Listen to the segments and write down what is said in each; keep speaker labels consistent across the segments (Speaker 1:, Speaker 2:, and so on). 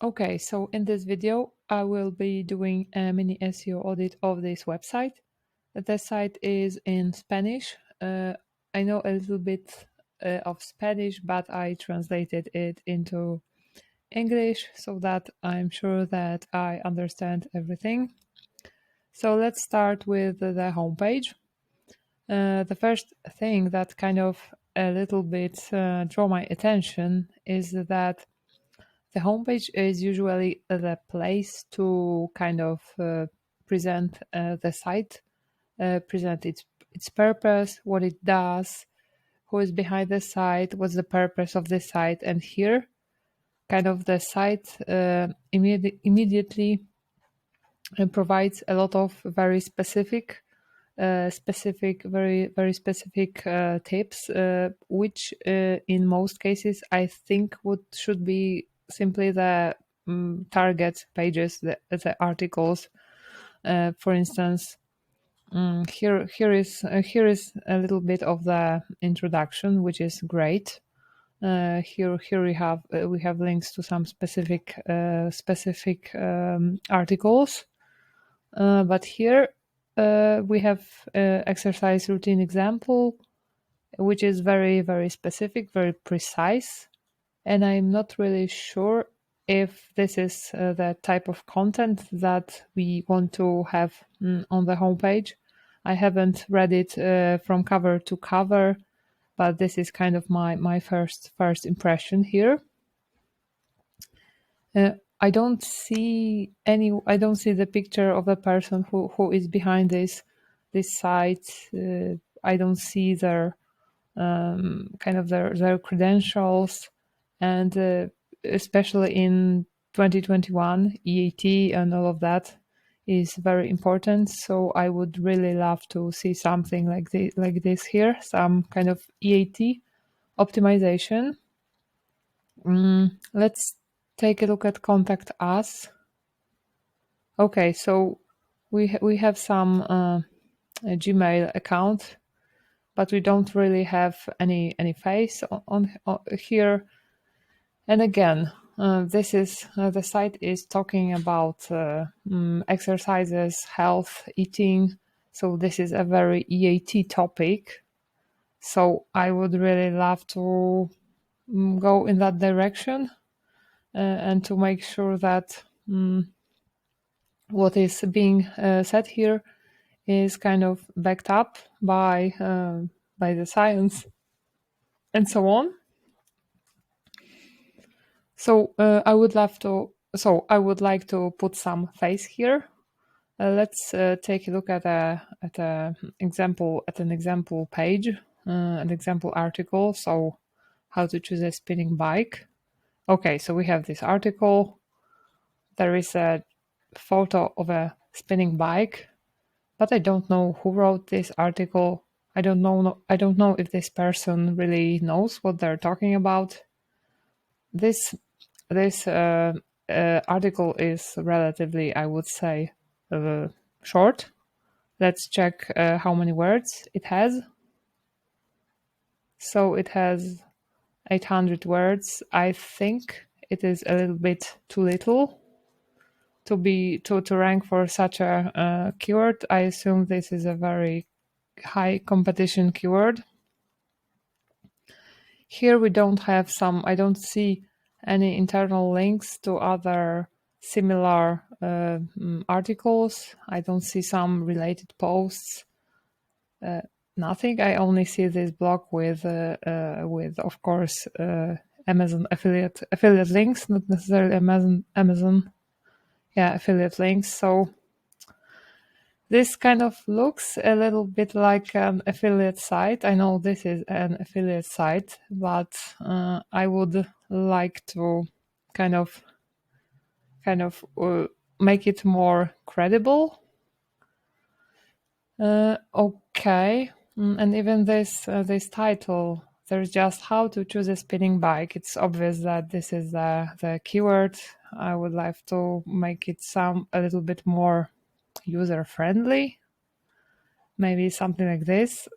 Speaker 1: Okay, so in this video, I will be doing a mini SEO audit of this website. The site is in Spanish. I know a little bit of Spanish, but I translated it into English so that I'm sure that I understand everything. So let's start with the homepage. The first thing that kind of a little bit draw my attention is that the homepage is usually the place to kind of present the site, present its purpose, what it does, who is behind the site, what's the purpose of the site, and here, kind of the site immediately provides a lot of very specific, very specific tips, which in most cases I think should be simply the target pages, the articles. For instance, here is a little bit of the introduction, which is great. Here we have links to some specific articles, but here we have exercise routine example, which is very specific, very precise, and I'm not really sure if this is the type of content that we want to have on the homepage. I haven't read it from cover to cover, but this is kind of my first impression here. I don't see the picture of the person who is behind this site. I don't see their kind of their credentials, and especially in 2021, EAT and all of that is very important. So I would really love to see something like this here, some kind of EAT optimization. Let's take a look at Contact Us. Okay, so we have some Gmail account, but we don't really have any face on here. And again, this is the site is talking about exercises, health, eating. So this is a very EAT topic. So I would really love to go in that direction and to make sure that what is being said here is kind of backed up by the science and so on. So I would like to put some face here. Let's take a look at an example page, an example article. So how to choose a spinning bike. Okay, so we have this article. There is a photo of a spinning bike, but I don't know who wrote this article. I don't know if this person really knows what they're talking about. This article is relatively, I would say, short. Let's check how many words it has. So it has 800 words. I think it is a little bit too little to rank for such a keyword. I assume this is a very high competition keyword. Here we don't have I don't see any internal links to other similar articles. I don't see some related posts. Nothing. I only see this blog with of course Amazon affiliate links, not necessarily Amazon. Yeah, affiliate links. So this kind of looks a little bit like an affiliate site. I know this is an affiliate site, but I would like to kind of make it more credible. Okay, and even this title, there's just how to choose a spinning bike. It's obvious that this is the keyword. I would like to make it sound a little bit more user-friendly. Maybe something like this.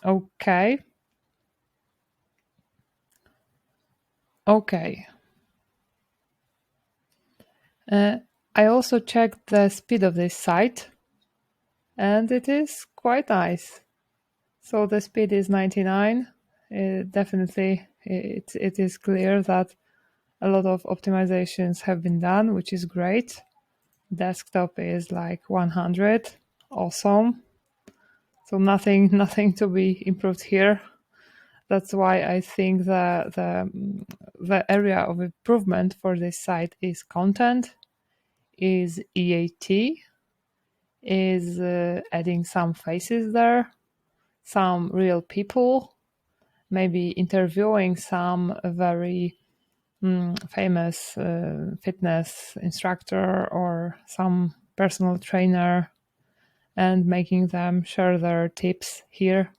Speaker 1: Okay. I also checked the speed of this site, and it is quite nice. So the speed is 99. Definitely, it is clear that a lot of optimizations have been done, which is great. Desktop is like 100. Awesome. So nothing to be improved here. That's why I think the area of improvement for this site is content, is EAT, is adding some faces there, some real people, maybe interviewing some very famous fitness instructor or some personal trainer and making them share their tips here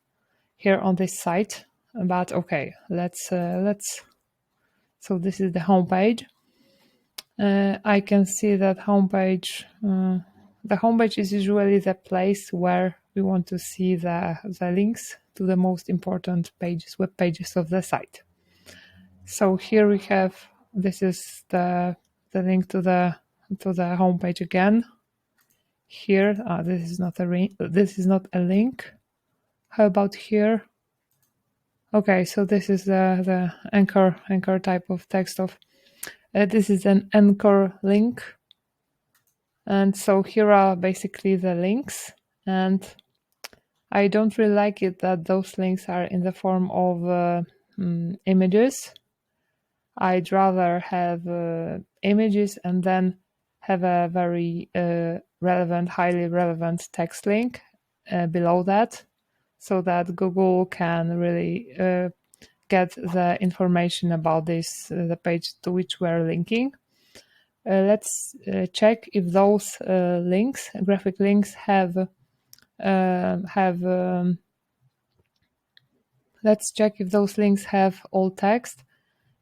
Speaker 1: on this site. But okay, let's so this is the homepage. I can see that homepage. The homepage is usually the place where we want to see the links to the most important pages, web pages of the site. So here we have, this is the link to the homepage again. Here, this is not a link. How about here? Okay, so this is the anchor type of text of. This is an anchor link, and so here are basically the links. And I don't really like it that those links are in the form of images. I'd rather have images and then have a very relevant, highly relevant text link below that, so that Google can really get the information about this, the page to which we're linking. Let's check if those links, graphic links, let's check if those links have alt text,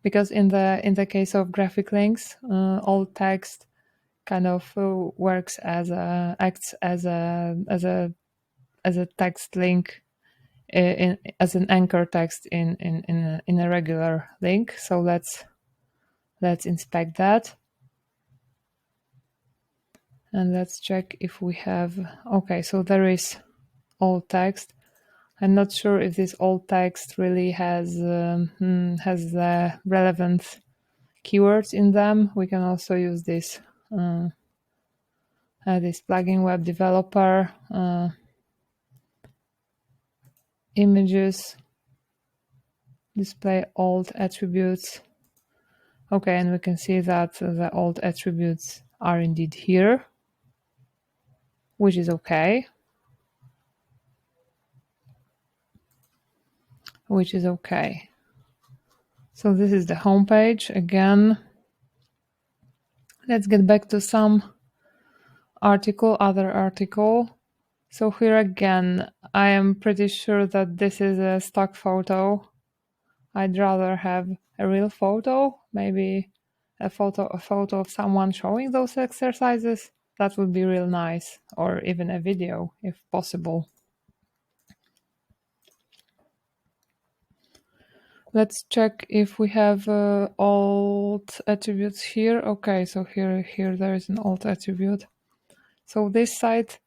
Speaker 1: because in the case of graphic links, alt text kind of acts as a text link as an anchor text in a regular link. So let's inspect that. And let's check if we have, okay, so there is alt text. I'm not sure if this alt text really has the relevant keywords in them. We can also use this this plugin web developer, images, display alt attributes. Okay, and we can see that the alt attributes are indeed here, which is okay. So this is the homepage again. Let's get back to some other article. So here again, I am pretty sure that this is a stock photo. I'd rather have a real photo, maybe a photo of someone showing those exercises. That would be real nice, or even a video if possible. Let's check if we have alt attributes here. Okay, so here there is an alt attribute. So this site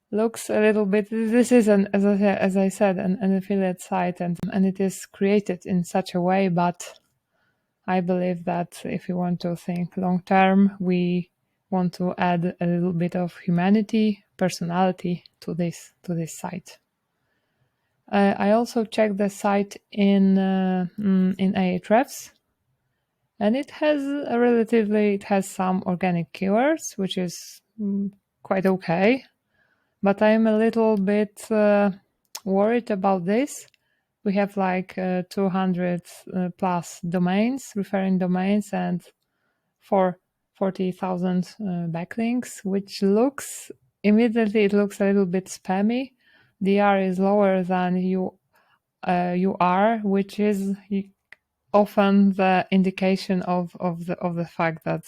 Speaker 1: looks a little bit. This is as I said, an affiliate site, and it is created in such a way. But I believe that if we want to think long term, we want to add a little bit of humanity, personality to this site. I also checked the site in Ahrefs, and it has some organic keywords, which is quite okay. But I'm a little bit worried about this. We have like 200 plus domains, referring domains, and 40,000 backlinks, which immediately it looks a little bit spammy. DR is lower than UR, which is often the indication of the fact that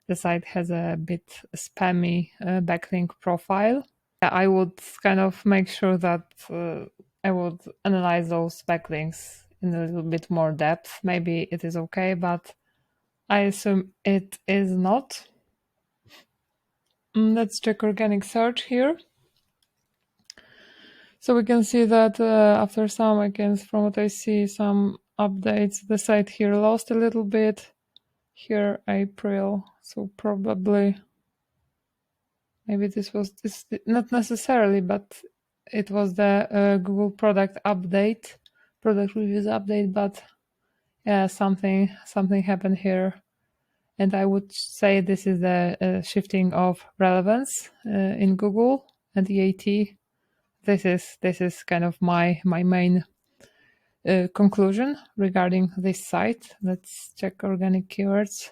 Speaker 1: the site has a bit spammy backlink profile. I would kind of make sure that I would analyze those backlinks in a little bit more depth. Maybe it is okay, but I assume it is not. Let's check organic search here. So we can see that after some, again, from what I see, some updates, the site here lost a little bit. Here, April, so probably, maybe this was, not necessarily, but it was the Google product update, product reviews update, but yeah, something happened here. And I would say this is the shifting of relevance in Google and EAT. This is kind of my main conclusion regarding this site. Let's check organic keywords.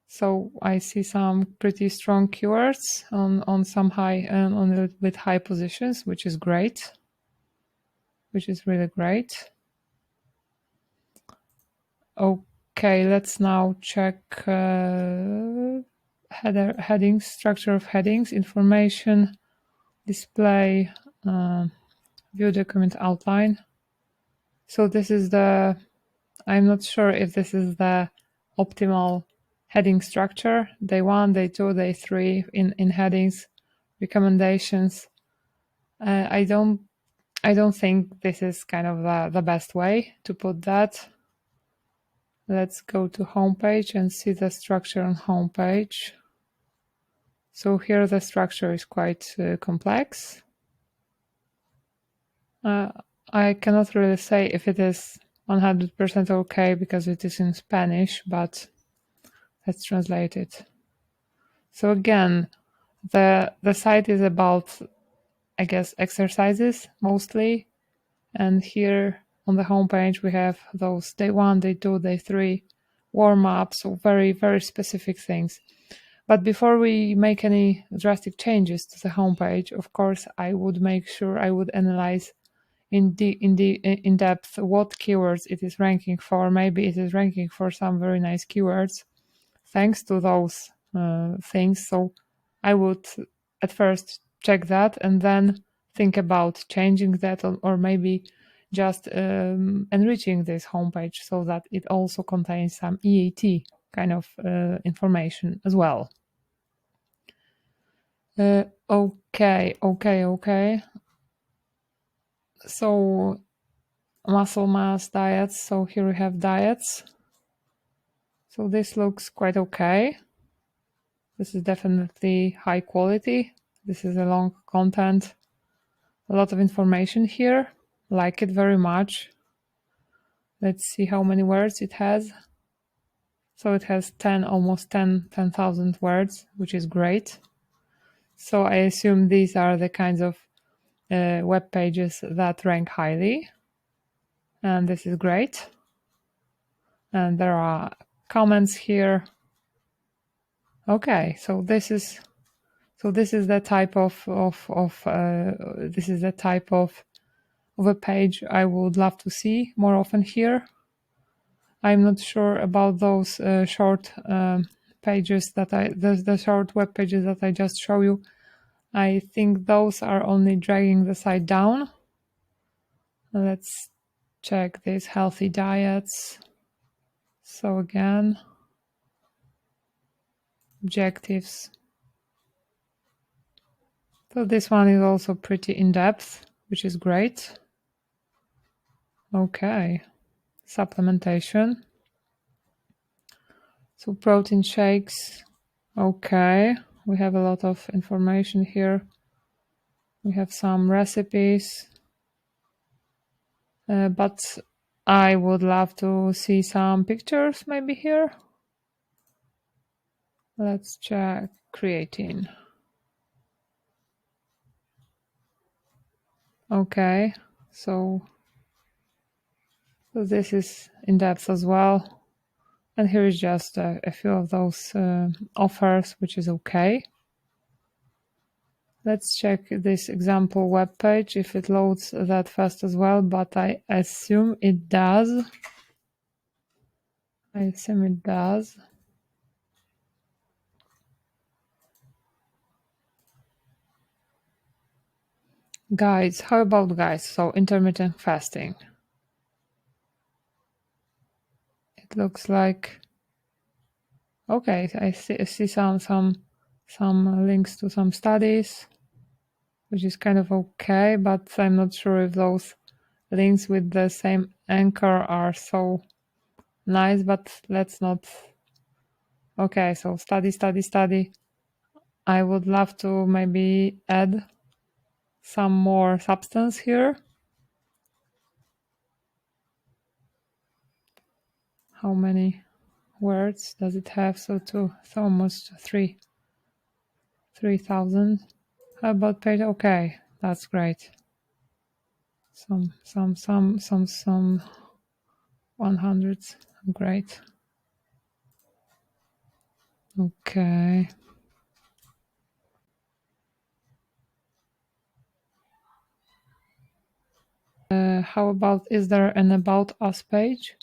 Speaker 1: So I see some pretty strong keywords on some high and on a little bit high positions, which is great, which is really great. Okay, let's now check headings, structure of headings, information, display, view document outline. So this is the, I'm not sure if this is the optimal heading structure. Day 1, day 2, day 3 in headings, recommendations. I don't think this is kind of the best way to put that. Let's go to homepage and see the structure on homepage. So here the structure is quite complex. I cannot really say if it is 100% okay because it is in Spanish, but let's translate it. So again, the site is about, I guess, exercises mostly. And here on the homepage, we have those day 1, day 2, day 3 warm-ups, so very, very specific things. But before we make any drastic changes to the homepage, of course, I would make sure I would analyze in depth what keywords it is ranking for. Maybe it is ranking for some very nice keywords thanks to those things. So I would at first check that and then think about changing that, or maybe just enriching this homepage so that it also contains some EAT kind of information as well. Okay. So muscle mass diets. So here we have diets. So this looks quite okay. This is definitely high quality. This is a long content. A lot of information here. Like it very much. Let's see how many words it has. So it has almost 10,000 words, which is great. So I assume these are the kinds of web pages that rank highly. And this is great. And there are comments here. Okay, so this is the type of a page I would love to see more often here. I'm not sure about those short pages that the short web pages that I just show you. I think those are only dragging the site down. Let's check these healthy diets. So again, objectives. So this one is also pretty in-depth, which is great. Okay, supplementation. So protein shakes. Okay, we have a lot of information here. We have some recipes, but I would love to see some pictures maybe here. Let's check creatine. Okay, so this is in depth as well. And here is just a few of those offers, which is okay. Let's check this example web page if it loads that fast as well, but I assume it does. Guides, how about guides? So intermittent fasting. It looks like, okay, I see some some links to some studies, which is kind of okay, but I'm not sure if those links with the same anchor are so nice, but let's not. Okay, so study. I would love to maybe add some more substance here. How many words does it have? So almost 3,000. How about page? Okay, that's great. Some 100s. Great. Okay. How about, is there an About Us page?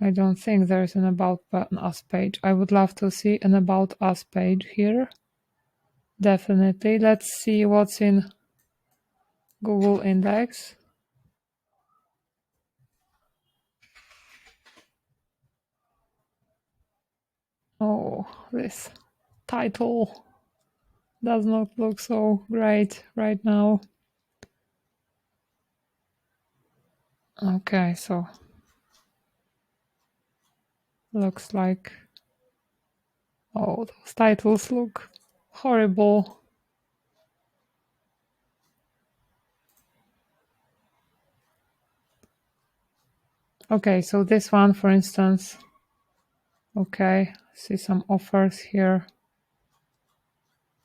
Speaker 1: I don't think there is an About Us page. I would love to see an About Us page here. Definitely. Let's see what's in Google Index. Oh, this title does not look so great right now. Okay, so looks like, oh, those titles look horrible. Okay, so this one, for instance, okay, see some offers here,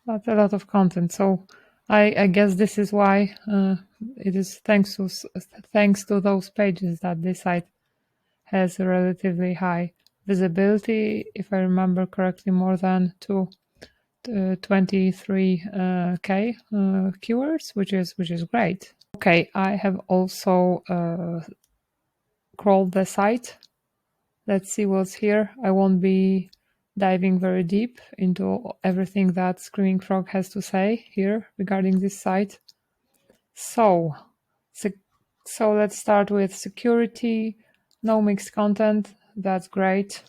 Speaker 1: but a lot of content. So I guess this is why it is thanks to those pages that this site has a relatively high visibility. If I remember correctly, more than 23k keywords, which is great. Okay, I have also crawled the site. Let's see what's here. I won't be diving very deep into everything that Screaming Frog has to say here regarding this site. So let's start with security. No mixed content. That's great.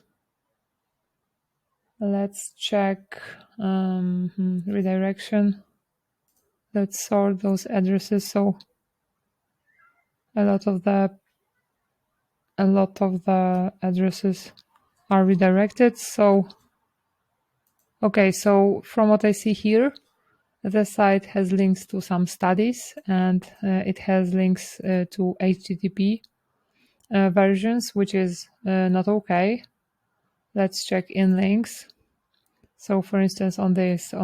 Speaker 1: Let's check redirection. Let's sort those addresses. So a lot of the addresses are redirected. So okay, so from what I see here, the site has links to some studies, and it has links to HTTP versions, which is not okay. Let's check in links. So, for instance, on this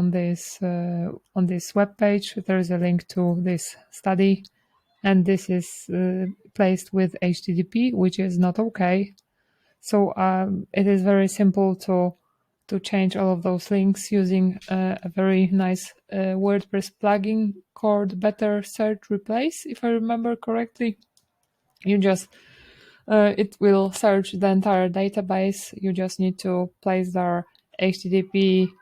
Speaker 1: web page, there is a link to this study, and this is placed with HTTP, which is not okay. So it is very simple to change all of those links using a very nice WordPress plugin called Better Search Replace, if I remember correctly. You just it will search the entire database. You just need to place their HTTP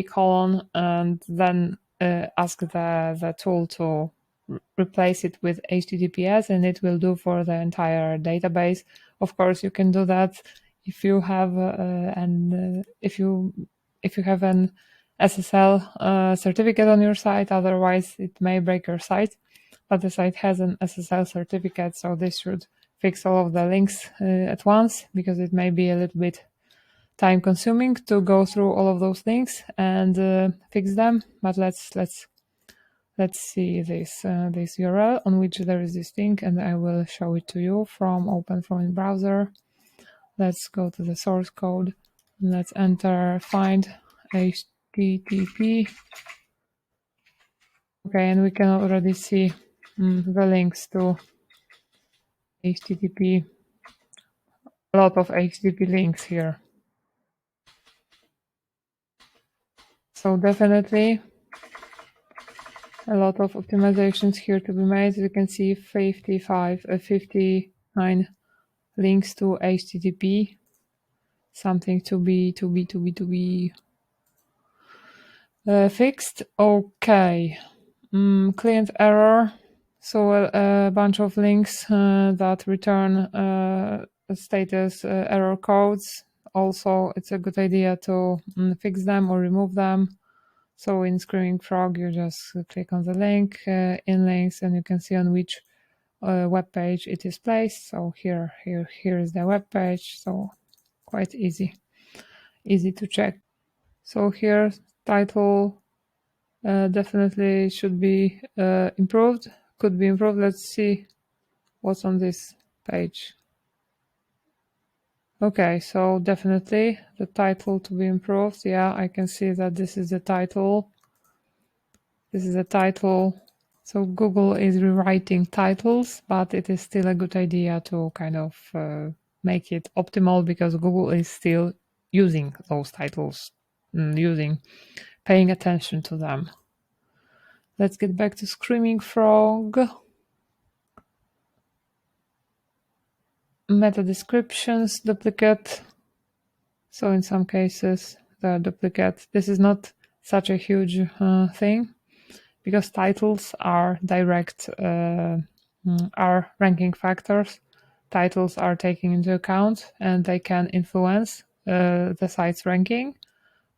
Speaker 1: colon, and then ask the tool to replace it with HTTPS, and it will do for the entire database. Of course, you can do that if you have if you have an SSL certificate on your site. Otherwise, it may break your site. But the site has an SSL certificate, so this should fix all of the links at once, because it may be a little bit time consuming to go through all of those links and fix them. But let's see this URL on which there is this link, and I will show it to you open from the browser. Let's go to the source code. Let's enter find HTTP. Okay, and we can already see the links to HTTP. A lot of HTTP links here. So definitely a lot of optimizations here to be made. As you can see, 59 links to HTTP. Something to be fixed. Okay. Client error. So a bunch of links that return status error codes. also it's a good idea to fix them or remove them. So in Screaming Frog, you just click on the link in links, and you can see on which web page it is placed. So here is the web page. So quite easy to check. So here title definitely should be improved. Could be improved. Let's see what's on this page. Okay, so definitely the title to be improved. Yeah, I can see that this is the title. This is the title. So Google is rewriting titles, but it is still a good idea to kind of make it optimal, because Google is still using those titles, paying attention to them. Let's get back to Screaming Frog. Meta descriptions, duplicate. So in some cases, there are duplicates. This is not such a huge thing, because titles are direct, are ranking factors. Titles are taken into account, and they can influence the site's ranking,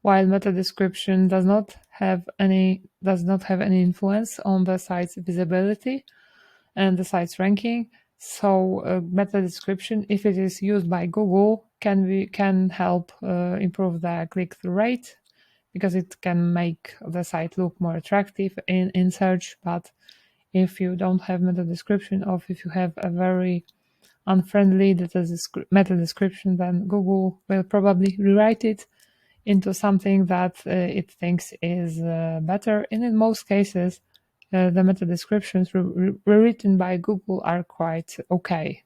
Speaker 1: while meta description does not have any influence on the site's visibility and the site's ranking. So meta description, if it is used by Google, can help improve the click-through rate, because it can make the site look more attractive in search. But if you don't have meta description, or if you have a very unfriendly meta description, then Google will probably rewrite it into something that it thinks is better. And in most cases, the meta descriptions rewritten by Google are quite okay.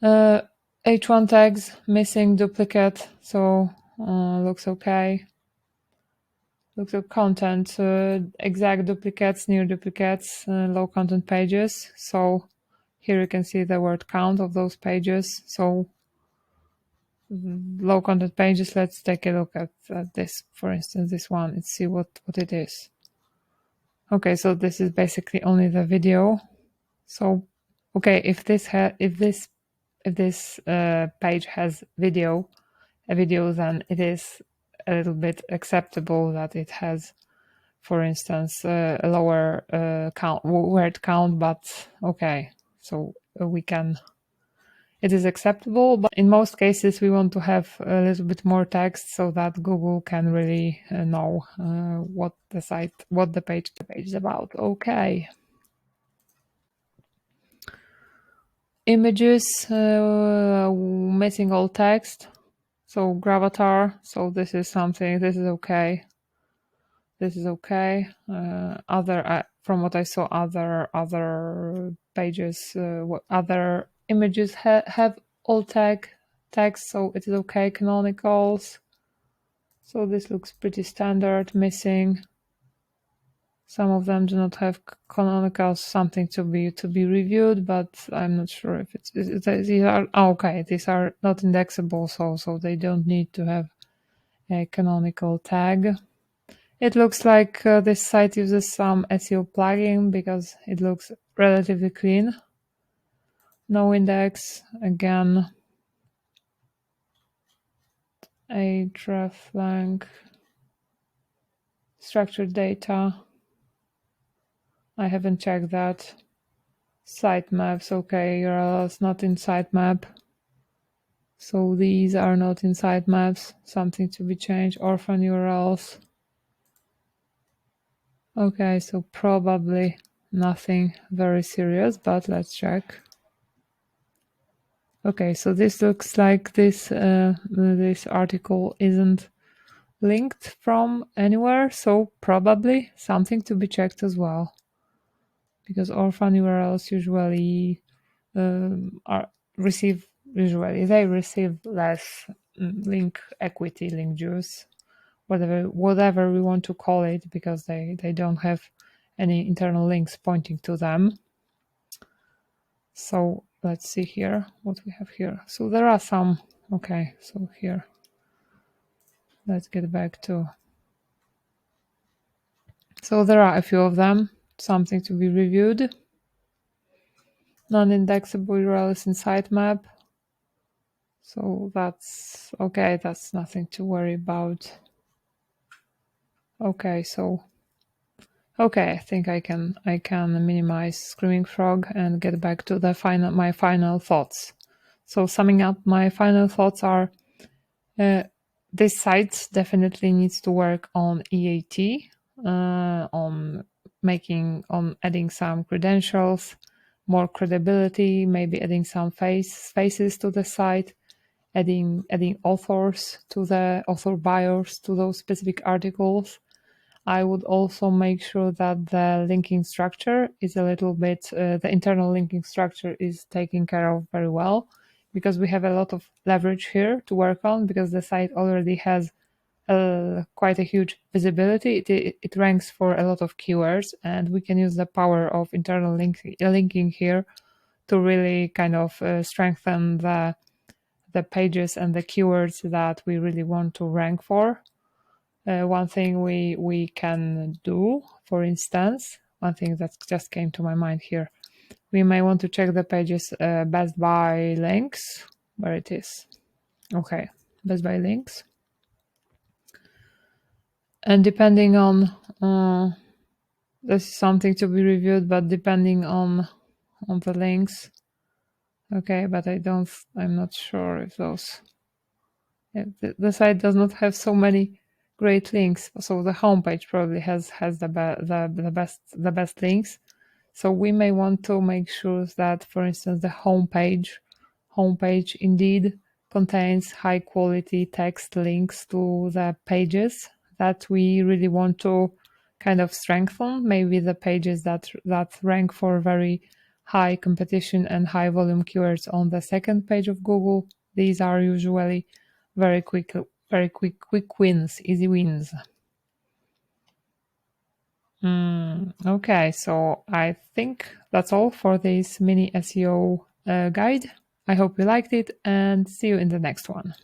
Speaker 1: H1 tags, missing, duplicate, so looks okay. Looks at content, exact duplicates, near duplicates, low content pages. So here you can see the word count of those pages. So low content pages, let's take a look at this, for instance, this one. Let's see what it is. Okay, so this is basically only the video. So okay, if this page has a video, then it is a little bit acceptable that it has, for instance, a lower word count. But okay, so it is acceptable. But in most cases, we want to have a little bit more text, so that Google can really know what the page is about. Okay. Images, missing all text. So Gravatar. So this is okay. This is okay. Other from what I saw, other pages, other images have alt text, so it is okay. Canonicals. So this looks pretty standard. Missing. Some of them do not have canonicals. Something to be reviewed, but I'm not sure if these are okay. These are not indexable, so they don't need to have a canonical tag. It looks like this site uses some SEO plugin, because it looks relatively clean. No index, again. Ahrefs, structured data. I haven't checked that. Sitemaps, okay, URLs not in sitemap. So these are not in sitemaps. Something to be changed. Orphan URLs. Okay, so probably nothing very serious, but let's check. Okay, so this looks like this article isn't linked from anywhere, so probably something to be checked as well, because orphan URLs usually receive less link equity, link juice, whatever we want to call it, because they don't have any internal links pointing to them. So let's see here what we have here. So there are some. Okay, so here let's get back to. So there are a few of them, something to be reviewed. Non-indexable URLs in sitemap. So that's okay. That's nothing to worry about. Okay, so okay, I think I can minimize Screaming Frog and get back to the my final thoughts. So summing up, my final thoughts are this site definitely needs to work on EAT, on adding some credentials, more credibility, maybe adding some faces to the site, adding authors to the author bios to those specific articles. I would also make sure that the linking structure is a little bit, the internal linking structure is taken care of very well, because we have a lot of leverage here to work on, because the site already has quite a huge visibility. It ranks for a lot of keywords, and we can use the power of internal linking here to really kind of strengthen the pages and the keywords that we really want to rank for. One thing we can do, for instance, one thing that just came to my mind here, we may want to check the pages best by links, where it is. Okay, best by links. And depending on, this is something to be reviewed, but depending on the links, okay, but I'm not sure if those, the site does not have so many great links, so the homepage probably has the best links. So we may want to make sure that, for instance, the homepage indeed contains high quality text links to the pages that we really want to kind of strengthen. Maybe the pages that rank for very high competition and high volume keywords on the second page of Google. These are usually very quick wins, easy wins. Okay, so I think that's all for this mini SEO guide. I hope you liked it, and see you in the next one.